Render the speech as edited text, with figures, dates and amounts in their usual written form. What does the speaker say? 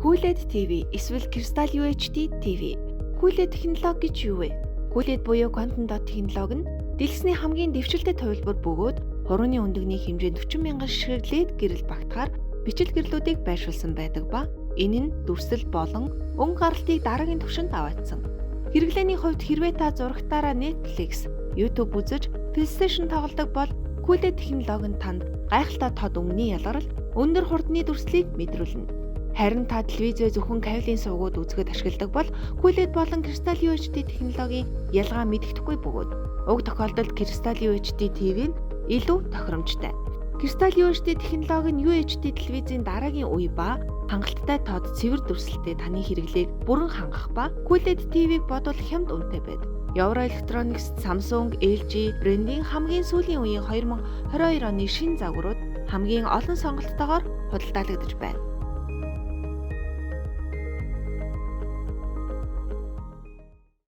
QLED TV эсвэл Crystal UHD TV. QLED технологи гэж юу вэ? QLED буюу Quantum Dot технологи нь дэлгэсний хамгийн дэвшилтэт хувилбар бөгөөд хурууны өндөгний хэмжээ 40 мянган ширхэг LED гэрэл багтахаар бичил гэрлүүдийг байршуулсан байдаг ба энэ нь дүрсэл болон өнгө гаралтыг дараагийн түвшинд аваатсан. Хэрэглээний хувьд хэрвээ та зурагтаараа Netflix, YouTube үзэж PlayStation тоглодог бол QLED технологи нь танд гайхалтай тод өнгөний ялгарл, өндөр хурдны дүрслийг мэдрүүлнэ. Харин та телевизээ зөвхөн кабелийн сувгууд үзэхэд ашигладаг бол QLED болон Crystal UHD технологийн ялгаа мэддэхгүй бөгөөд уг тохиолдолд Crystal UHD TV нь илүү тохиромжтой. Crystal UHD технологи нь UHD телевизийн дараагийн үе ба хангалттай тод цэвэр дүрслэлтэй таны хэрэглээг бүрэн хангах ба QLED TV-г бодвол хямд үнэтэй байдаг. Euro Electronics, Samsung, LG брендийн хамгийн сүүлийн үеийн 2022 оны шинэ загварууд хамгийн олон сонголттойгоор худалдаалагдаж байна.